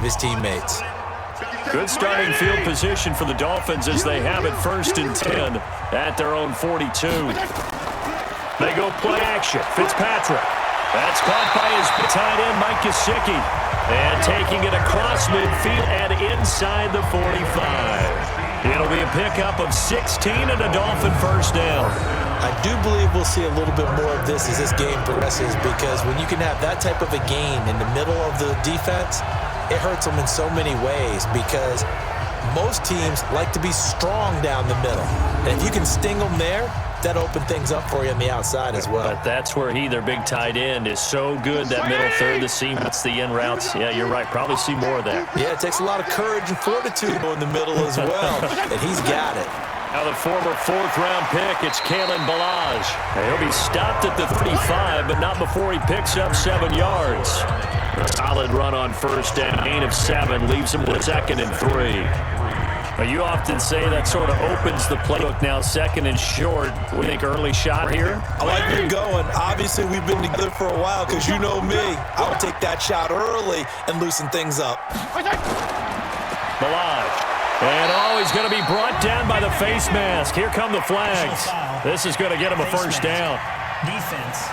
of his teammates. Good starting field position for the Dolphins as they have it 1st and 10 at their own 42. They go play action. Fitzpatrick. That's caught by his tight end, Mike Gesicki. And taking it across midfield and inside the 45. It'll be a pickup of 16 and a Dolphin first down. I do believe we'll see a little bit more of this as this game progresses, because when you can have that type of a gain in the middle of the defense, it hurts them in so many ways, because most teams like to be strong down the middle. And if you can sting them there, that opens things up for you on the outside as well. But that's where their big tight end, is so good, that middle third, the seam, that's the in routes. Yeah, you're right. Probably see more of that. Yeah, it takes a lot of courage and fortitude in the middle as well, and he's got it. Now the former 4th-round pick, it's Kalen Ballage. He'll be stopped at the 35, but not before he picks up 7 yards. A solid run on first down, gain of 7, leaves him with 2nd and 3. You often say that sort of opens the playbook now, 2nd and short. We think early shot here. I like where you're going. Obviously, we've been together for a while, because you know me. I'll take that shot early and loosen things up. Ballage. And he's going to be brought down by the face mask. Here come the flags. This is going to get him a first down. Defense.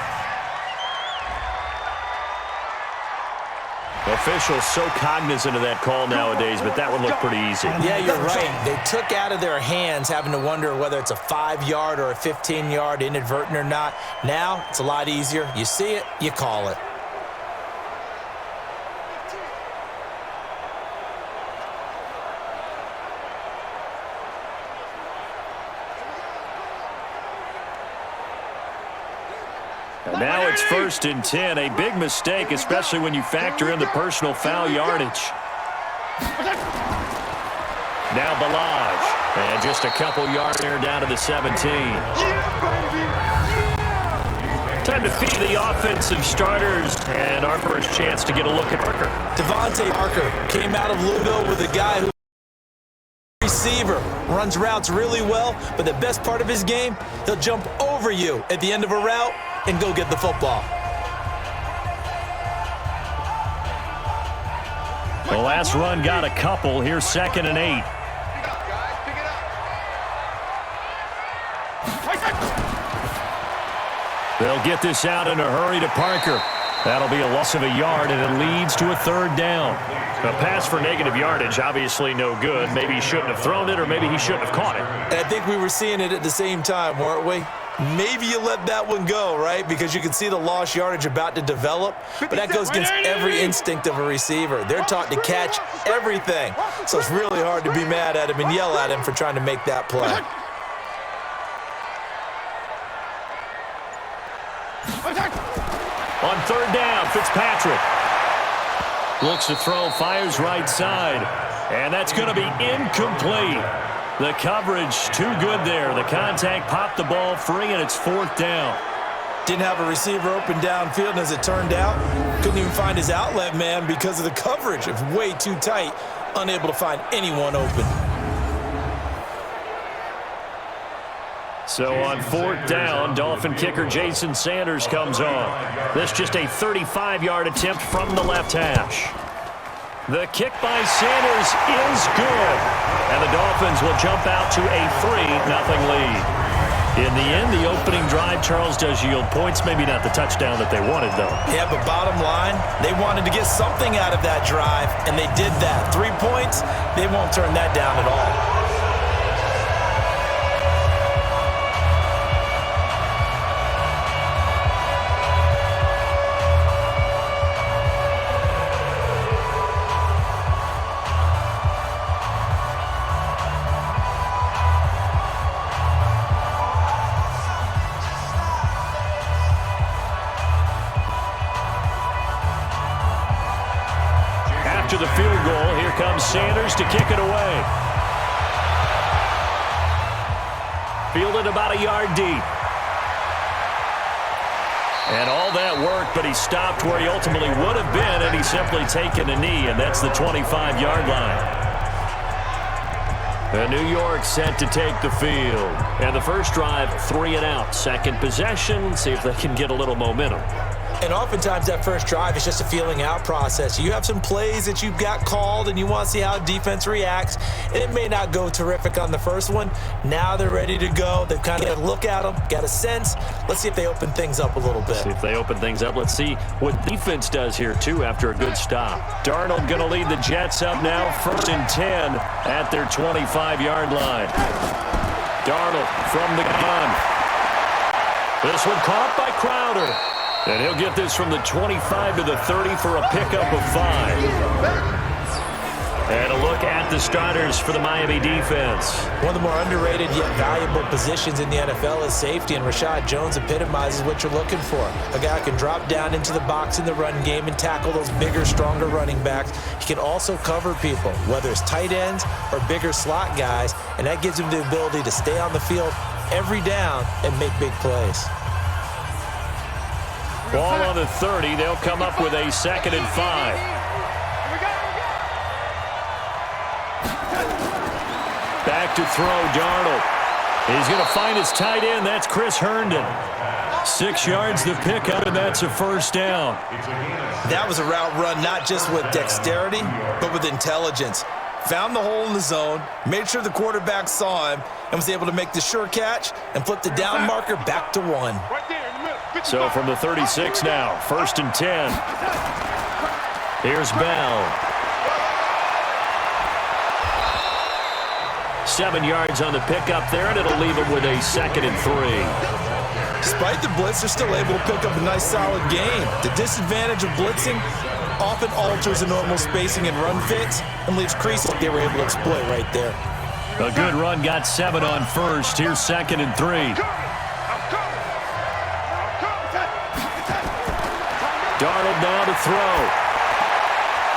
Officials so cognizant of that call nowadays, but that one looked pretty easy. Yeah, you're right. They took out of their hands having to wonder whether it's a 5-yard or a 15-yard, inadvertent or not. Now, it's a lot easier. You see it, you call it. Now it's 1st and 10, a big mistake, especially when you factor in the personal foul yardage. Now Ballage, and just a couple yards there down to the 17. Time to feed the offensive starters, and our first chance to get a look at Parker. Devontae Parker came out of Louisville with a guy who receiver, runs routes really well, but the best part of his game, he'll jump over you at the end of a route and go get the football. The last run got a couple. Here's 2nd and 8. They'll get this out in a hurry to Parker. That'll be a loss of a yard, and it leads to a 3rd down. A pass for negative yardage, obviously no good. Maybe he shouldn't have thrown it, or maybe he shouldn't have caught it. And I think we were seeing it at the same time, weren't we? Maybe you let that one go, right? Because you can see the lost yardage about to develop. But that goes against every instinct of a receiver. They're taught to catch everything. So it's really hard to be mad at him and yell at him for trying to make that play. On 3rd down, Fitzpatrick looks to throw, fires right side, and that's going to be incomplete. The coverage too good there. The contact popped the ball free, and it's 4th down. Didn't have a receiver open downfield, and as it turned out, couldn't even find his outlet man because of the coverage. It was way too tight, unable to find anyone open. So on 4th down, Dolphin kicker Jason Sanders comes on. This just a 35-yard attempt from the left hash. The kick by Sanders is good. And the Dolphins will jump out to a 3-0 lead. In the end, the opening drive, Charles, does yield points. Maybe not the touchdown that they wanted, though. Yeah, but bottom line, they wanted to get something out of that drive, and they did that. 3 points, they won't turn that down at all. After the field goal, here comes Sanders to kick it away. Fielded about a yard deep. And all that work, but he stopped where he ultimately would have been, and he's simply taken a knee, and that's the 25-yard line. And New York set to take the field. And the first drive, 3 and out. Second possession, see if they can get a little momentum. And oftentimes that first drive is just a feeling out process. You have some plays that you've got called and you want to see how defense reacts. And it may not go terrific on the first one. Now they're ready to go. They've kind of got a look at them, got a sense. Let's see if they open things up a little bit. See if they open things up. Let's see what defense does here, too, after a good stop. Darnold going to lead the Jets up now, 1st and 10 at their 25-yard line. Darnold from the gun. This one caught by Crowder. And he'll get this from the 25 to the 30 for a pickup of 5. And a look at the starters for the Miami defense. One of the more underrated yet valuable positions in the NFL is safety, and Rashad Jones epitomizes what you're looking for. A guy who can drop down into the box in the run game and tackle those bigger, stronger running backs. He can also cover people, whether it's tight ends or bigger slot guys, and that gives him the ability to stay on the field every down and make big plays. Ball on the 30. They'll come up with a 2nd and 5. Back to throw, Darnold. He's going to find his tight end. That's Chris Herndon. 6 yards the pickup, and that's a 1st down. That was a route run not just with dexterity, but with intelligence. Found the hole in the zone, made sure the quarterback saw him, and was able to make the sure catch and flip the down marker back to 1. So from the 36 now, 1st and 10. Here's Bell. 7 yards on the pickup there, and it'll leave him with a 2nd and 3. Despite the blitz, they're still able to pick up a nice, solid gain. The disadvantage of blitzing often alters the normal spacing and run fits and leaves creases they were able to exploit right there. A good run, got 7 on 1st. Here's 2nd and 3. Darnold now to throw.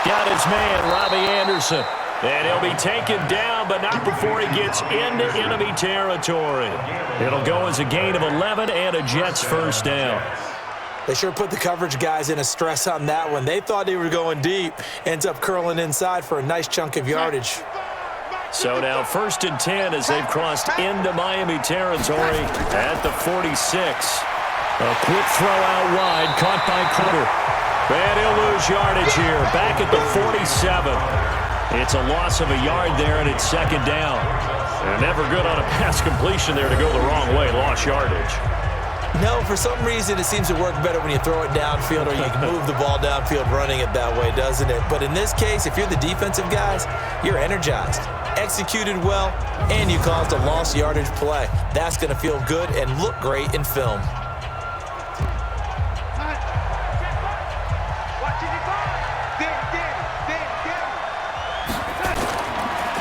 Got his man, Robbie Anderson. And he'll be taken down, but not before he gets into enemy territory. It'll go as a gain of 11 and a Jets 1st down. They sure put the coverage guys in a stress on that one. They thought they were going deep. Ends up curling inside for a nice chunk of yardage. So now 1st and 10 as they've crossed into Miami territory at the 46. A quick throw out wide, caught by Crowder. And he'll lose yardage here, back at the 47. It's a loss of a yard there, and it's 2nd down. And never good on a pass completion there to go the wrong way, lost yardage. No, for some reason it seems to work better when you throw it downfield or you can move the ball downfield running it that way, doesn't it? But in this case, if you're the defensive guys, you're energized, executed well, and you caused a lost yardage play. That's going to feel good and look great in film.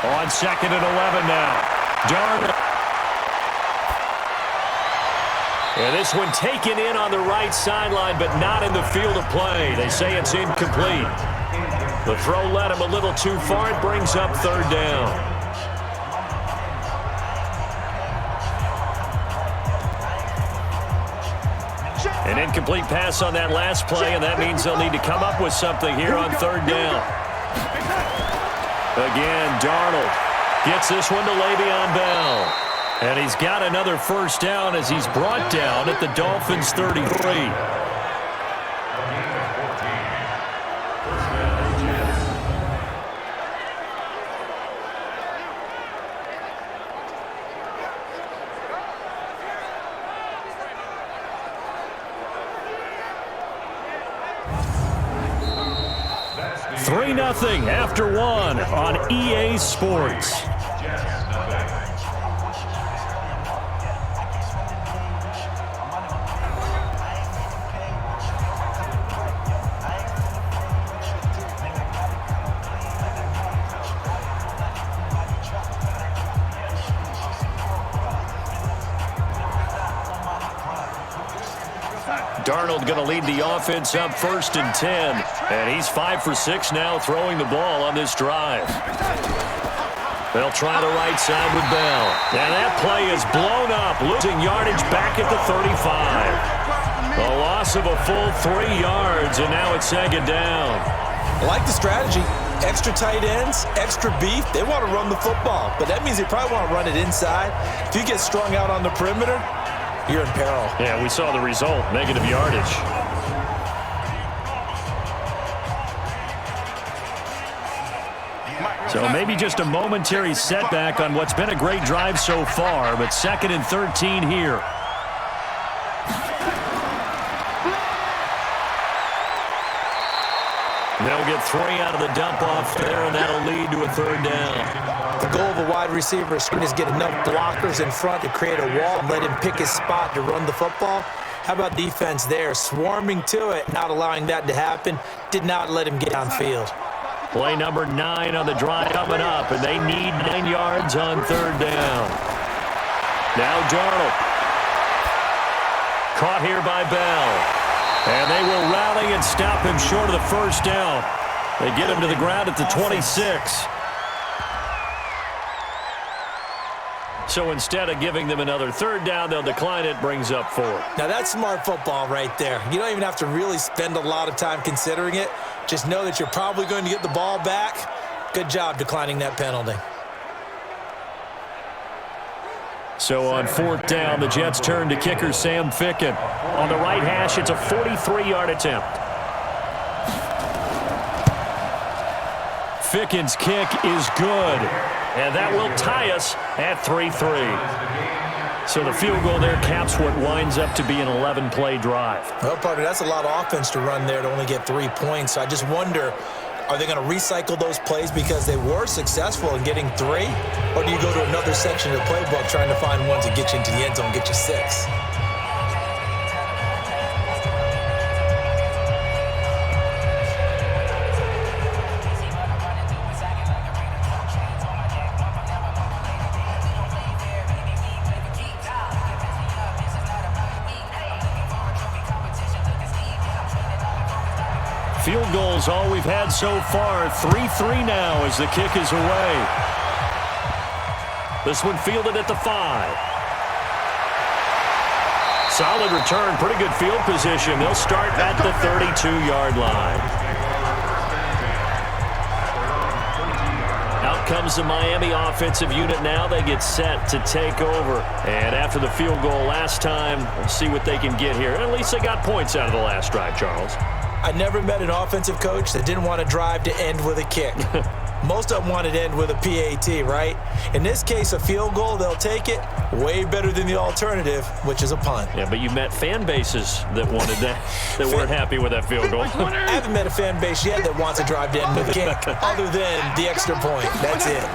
On 2nd and 11 now. Darnold. And this one taken in on the right sideline, but not in the field of play. They say it's incomplete. The throw led him a little too far. It brings up 3rd down. An incomplete pass on that last play, and that means they'll need to come up with something here on 3rd down. Again, Darnold gets this one to Le'Veon Bell. And he's got another 1st down as he's brought down at the Dolphins' 33. Three 3-0 after 1 on EA Sports. Darnold going to lead the offense up 1st and 10. And he's 5 for 6 now throwing the ball on this drive. They'll try the right side with Bell. And that play is blown up, losing yardage back at the 35. A loss of a full 3 yards, and now it's 2nd down. I like the strategy. Extra tight ends, extra beef. They want to run the football, but that means they probably want to run it inside. If you get strung out on the perimeter, you're in peril. Yeah, we saw the result, negative yardage. So maybe just a momentary setback on what's been a great drive so far, but 2nd and 13 here. They'll get 3 out of the dump-off there, and that'll lead to a 3rd down. The goal of a wide receiver screen is get enough blockers in front to create a wall and let him pick his spot to run the football. How about defense there? Swarming to it, not allowing that to happen. Did not let him get downfield. Play number 9 on the drive coming up, and they need 9 yards on 3rd down. Now Darnold. Caught here by Bell. And they will rally and stop him short of the 1st down. They get him to the ground at the 26. So instead of giving them another 3rd down, they'll decline it, brings up 4. Now that's smart football right there. You don't even have to really spend a lot of time considering it. Just know that you're probably going to get the ball back. Good job declining that penalty. So on 4th down, the Jets turn to kicker Sam Ficken. On the right hash, it's a 43-yard attempt. Ficken's kick is good. And that will tie us at 3-3. So the field goal there caps what winds up to be an 11-play drive. Well, partner, that's a lot of offense to run there to only get 3 points. So I just wonder, are they going to recycle those plays because they were successful in getting 3? Or do you go to another section of the playbook trying to find one to get you into the end zone, get you 6? Field goals all we've had so far. 3-3 now as the kick is away. This one fielded at the 5. Solid return, pretty good field position. They'll start at the 32-yard line. Out comes the Miami offensive unit now. They get set to take over. And after the field goal last time, we'll see what they can get here. At least they got points out of the last drive, Charles. I never met an offensive coach that didn't want to drive to end with a kick. Most of them wanted to end with a PAT, right? In this case, a field goal, they'll take it. Way better than the alternative, which is a punt. Yeah, but you met fan bases that wanted that, that weren't happy with that field goal. I haven't met a fan base yet that wants to drive to end with a kick, other than the extra point. That's it.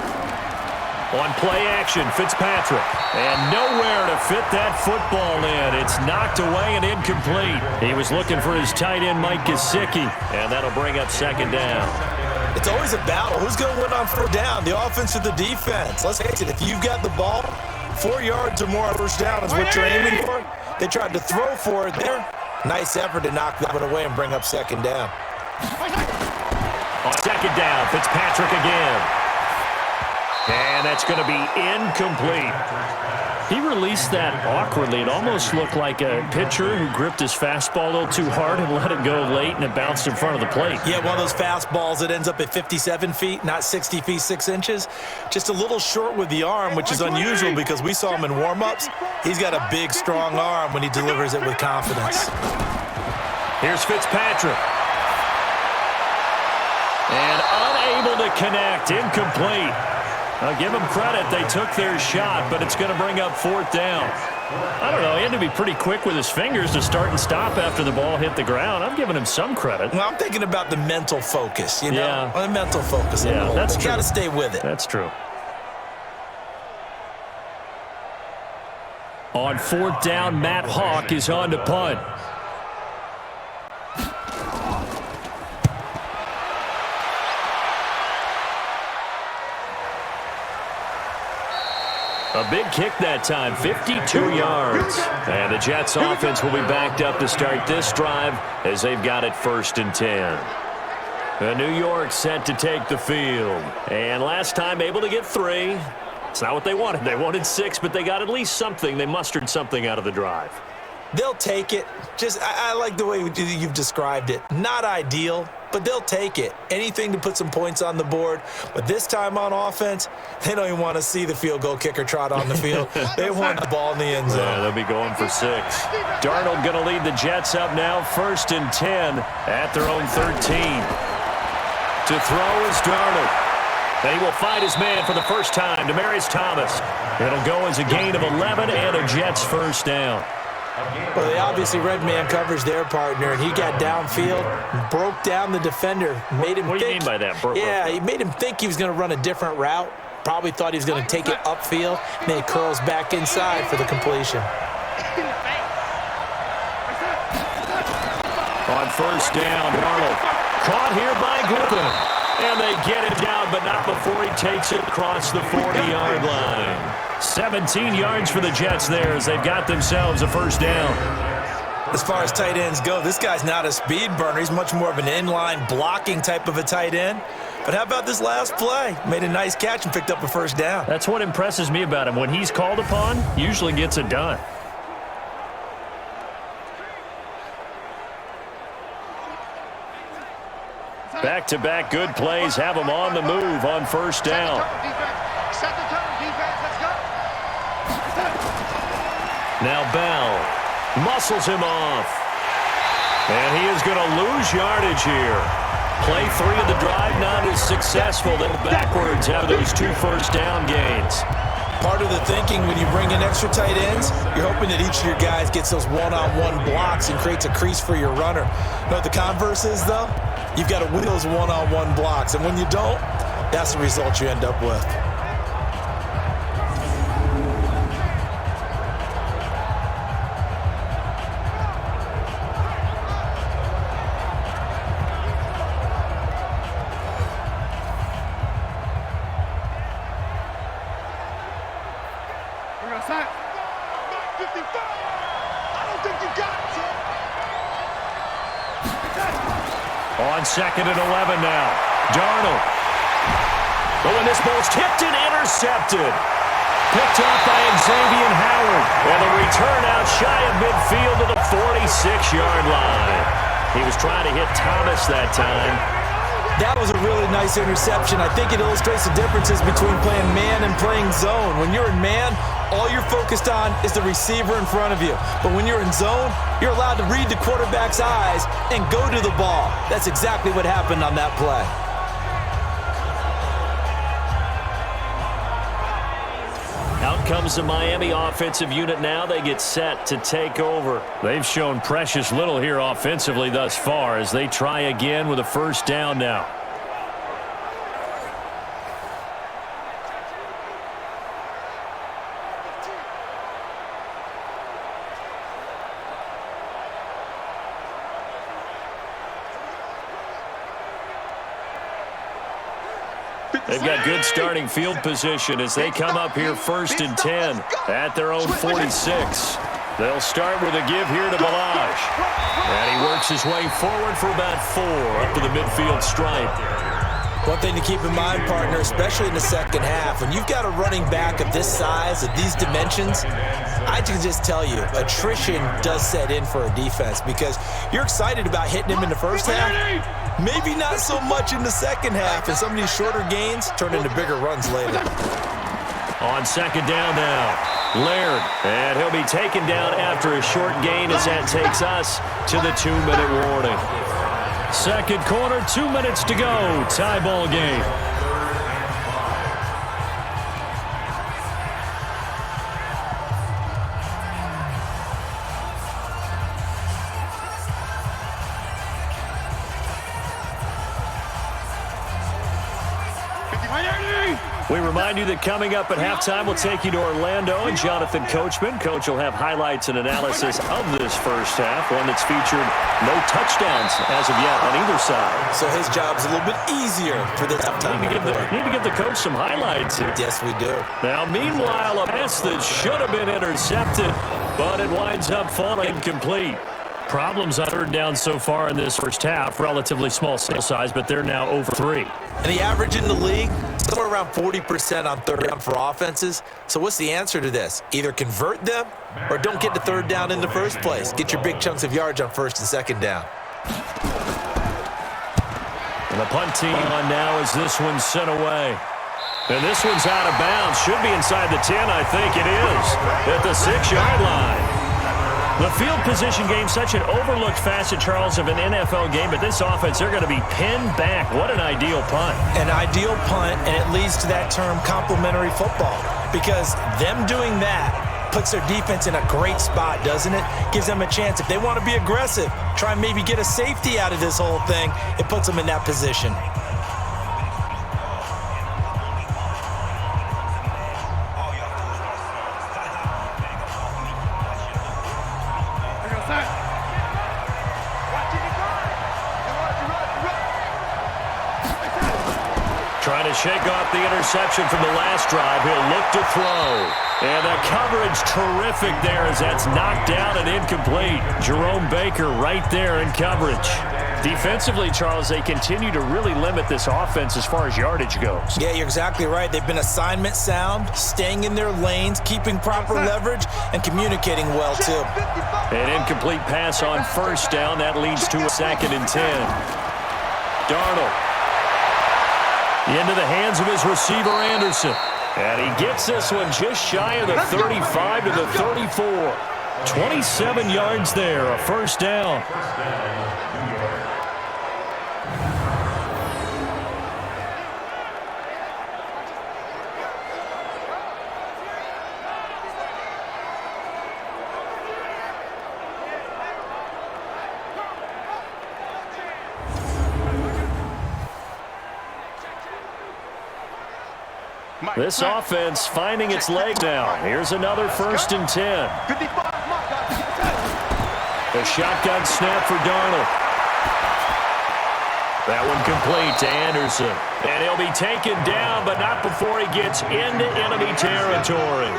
On play action, Fitzpatrick. And nowhere to fit that football in. It's knocked away and incomplete. He was looking for his tight end, Mike Gesicki, and that'll bring up 2nd down. It's always a battle. Who's going to win on 4th down, the offense or the defense? Let's face it, if you've got the ball, 4 yards or more on 1st down is what you're aiming for. They tried to throw for it there. Nice effort to knock that one away and bring up 2nd down. On 2nd down, Fitzpatrick again. And that's going to be incomplete. He released that awkwardly. It almost looked like a pitcher who gripped his fastball a little too hard and let it go late, and it bounced in front of the plate. Yeah, one of those fastballs that ends up at 57 feet, not 60 feet, 6 inches. Just a little short with the arm, which is unusual because we saw him in warm-ups. He's got a big, strong arm when he delivers it with confidence. Here's Fitzpatrick. And unable to connect, incomplete. I'll give them credit. They took their shot, but it's going to bring up 4th down. I don't know. He had to be pretty quick with his fingers to start and stop after the ball hit the ground. I'm giving him some credit. Well, I'm thinking about the mental focus, you know? Yeah. The mental focus. Yeah, that's true. You got to stay with it. That's true. On 4th down, Matt Hawk is on to punt. A big kick that time, 52 yards. And the Jets offense will be backed up to start this drive as they've got it 1st and 10. New York set to take the field. And last time able to get 3. It's not what they wanted. They wanted 6, but they got at least something. They mustered something out of the drive. They'll take it. I like the way you've described it. Not ideal, but they'll take it. Anything to put some points on the board. But this time on offense, they don't even want to see the field goal kicker trot on the field. They want the ball in the end zone. Yeah, they'll be going for 6. Darnold going to lead the Jets up now, 1st and 10 at their own 13. To throw is Darnold. And he will find his man for the first time, Demaryius Thomas. It'll go as a gain of 11 and a Jets first down. Well, they obviously read man coverage their partner, and he got downfield, broke down the defender, made him think. What do you mean by that? Yeah, he made him think he was going to run a different route. Probably thought he was going to take it upfield, and then he curls back inside for the completion. On first down, Arnold caught here by Griffin. And they get it down, but not before he takes it across the 40-yard line. 17 yards for the Jets there as they've got themselves a first down. As far as tight ends go, this guy's not a speed burner. He's much more of an inline blocking type of a tight end. But how about this last play? Made a nice catch and picked up a first down. That's what impresses me about him. When he's called upon, usually gets it done. Back-to-back good plays have him on the move on first down. Now Bell muscles him off. And he is going to lose yardage here. Play 3 of the drive not as successful. Then backwards after those 2 first down gains. Part of the thinking when you bring in extra tight ends, you're hoping that each of your guys gets those one-on-one blocks and creates a crease for your runner. You know what the converse is, though? You've got to win those one-on-one blocks, and when you don't, that's the result you end up with. On 2nd and 11 now. Darnold. But when this ball's tipped and intercepted. Picked off by Xavier Howard. And the return out shy of midfield to the 46-yard line. He was trying to hit Thomas that time. That was a really nice interception. I think it illustrates the differences between playing man and playing zone. When you're in man, all you're focused on is the receiver in front of you. But when you're in zone, you're allowed to read the quarterback's eyes and go to the ball. That's exactly what happened on that play. Out comes the Miami offensive unit now. They get set to take over. They've shown precious little here offensively thus far as they try again with a first down now. They've got good starting field position as they come up here 1st and 10 at their own 46. They'll start with a give here to Balaj. And he works his way forward for about 4 up to the midfield stripe. One thing to keep in mind, partner, especially in the second half, when you've got a running back of this size, of these dimensions, I can just tell you, attrition does set in for a defense because you're excited about hitting him in the first half. Maybe not so much in the second half, and some of these shorter gains turn into bigger runs later. On 2nd down now, Laird, and he'll be taken down after a short gain as that takes us to the 2-minute warning. Second quarter, 2 minutes to go, tie ball game. We remind you that coming up at halftime, we'll take you to Orlando and Jonathan Coachman. Coach will have highlights and analysis of this first half, one that's featured no touchdowns as of yet on either side. So his job's a little bit easier for this halftime. Need to give the coach some highlights here. Yes, we do. Now, meanwhile, a pass that should have been intercepted, but it winds up falling incomplete. Problems on 3rd down so far in this first half. Relatively small sample size, but they're now over 3. And the average in the league, somewhere around 40% on 3rd down for offenses. So what's the answer to this? Either convert them or don't get to 3rd down in the first place. Get your big chunks of yards on 1st and 2nd down. And the punt team on now as this one's sent away. And this one's out of bounds. Should be inside the 10, I think it is. At the 6-yard line. The field position game, such an overlooked facet, Charles, of an NFL game, but this offense, they're going to be pinned back. What an ideal punt. An ideal punt, and it leads to that term complementary football, because them doing that puts their defense in a great spot, doesn't it? Gives them a chance. If they want to be aggressive, try and maybe get a safety out of this whole thing, it puts them in that position. Trying to shake off the interception from the last drive. He'll look to throw. And the coverage terrific there as that's knocked down and incomplete. Jerome Baker right there in coverage. Defensively, Charles, they continue to really limit this offense as far as yardage goes. Yeah, you're exactly right. They've been assignment sound, staying in their lanes, keeping proper leverage, and communicating well, too. An incomplete pass on first down. That leads to a 2nd and 10. Darnold. Into the hands of his receiver, Anderson. And he gets this one just shy of the 35 to the 34. 27 yards there, a first down. This offense finding its leg now. Here's another 1st and 10. A shotgun snap for Darnold. That one complete to Anderson. And he'll be taken down, but not before he gets into enemy territory.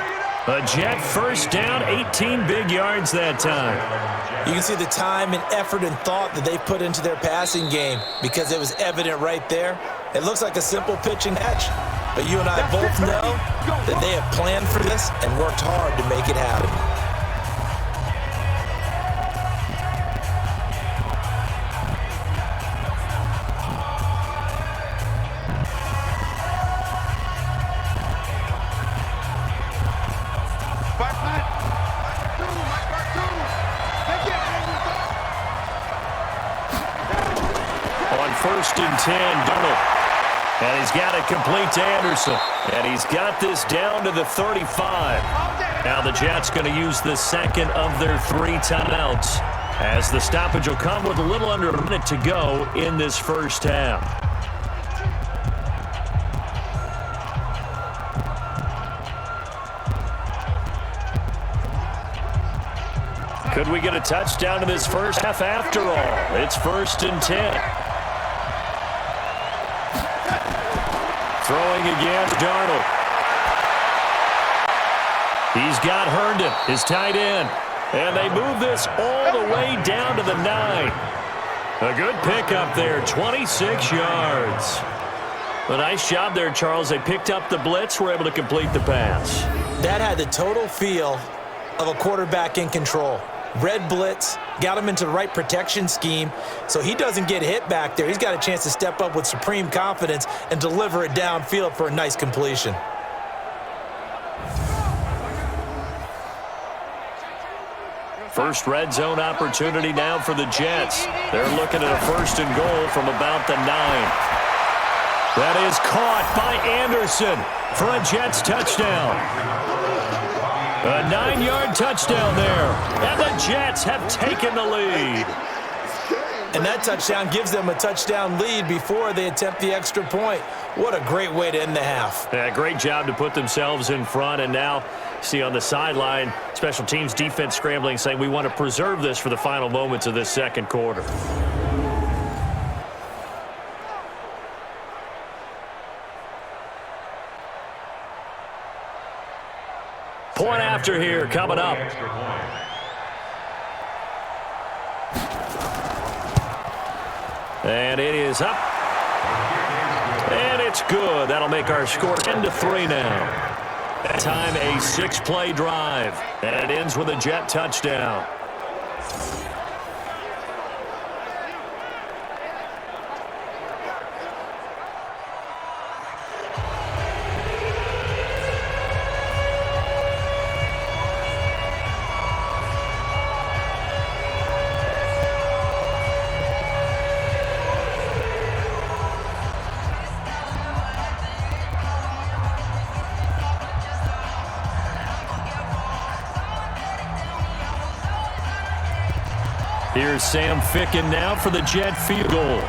A Jet first down, 18 big yards that time. You can see the time and effort and thought that they put into their passing game because it was evident right there. It looks like a simple pitch and catch. But you and I both know that they have planned for this and worked hard to make it happen. On 1st and 10, Darnold. And he's got it complete to Anderson. And he's got this down to the 35. Now the Jets going to use the second of their 3 timeouts, as the stoppage will come with a little under a minute to go in this first half. Could we get a touchdown in this first half after all? It's 1st and 10. Throwing again, Darnold. He's got Herndon, his tight end. And they move this all the way down to the 9. A good pickup there, 26 yards. A nice job there, Charles. They picked up the blitz, were able to complete the pass. That had the total feel of a quarterback in control. Red blitz, got him into the right protection scheme, so he doesn't get hit back there. He's got a chance to step up with supreme confidence and deliver it downfield for a nice completion. First red zone opportunity now for the Jets. They're looking at a 1st and goal from about the 9. That is caught by Anderson for a Jets touchdown. A 9-yard touchdown there, and the Jets have taken the lead. And that touchdown gives them a touchdown lead before they attempt the extra point. What a great way to end the half. Yeah, great job to put themselves in front, and now see on the sideline, special teams defense scrambling, saying we want to preserve this for the final moments of this second quarter. Point after here coming up. And it is up. And it's good. That'll make our score 10-3 now. That time a 6-play drive. And it ends with a Jet touchdown. Here's Sam Ficken now for the Jet field goal.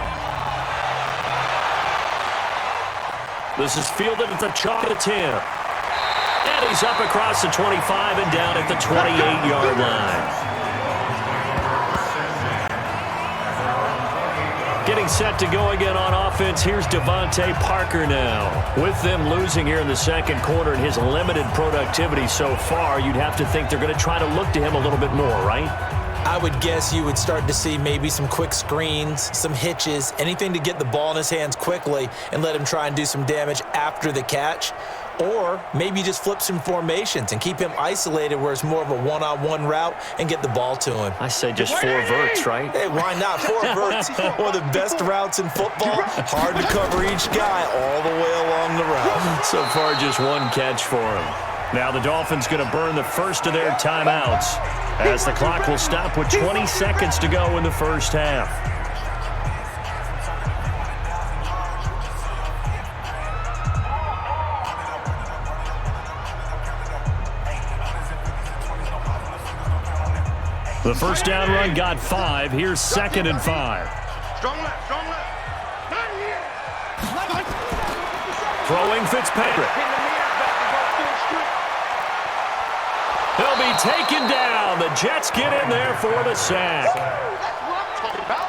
This is fielded at the chalk attempt. And he's up across the 25 and down at the 28-yard line. Getting set to go again on offense, here's Devontae Parker now. With them losing here in the second quarter and his limited productivity so far, you'd have to think they're going to try to look to him a little bit more, right? I would guess you would start to see maybe some quick screens, some hitches, anything to get the ball in his hands quickly and let him try and do some damage after the catch. Or maybe just flip some formations and keep him isolated where it's more of a one-on-one route and get the ball to him. I say just 4 verts, right? Hey, why not? 4 verts, one of the best routes in football. Hard to cover each guy all the way along the route. So far, just 1 catch for him. Now the Dolphins going to burn the first of their timeouts as the clock will stop with 20 seconds to go in the first half. The first down run got 5. Here's 2nd and 5. Strong left, strong left. Throwing Fitzpatrick. He'll be taken down. The Jets get in there for the sack. That's what I'm talking about.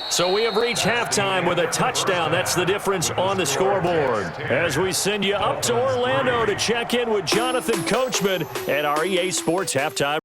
So we have reached halftime with a touchdown. That's the difference on the scoreboard. As we send you up to Orlando to check in with Jonathan Coachman at our EA Sports Halftime.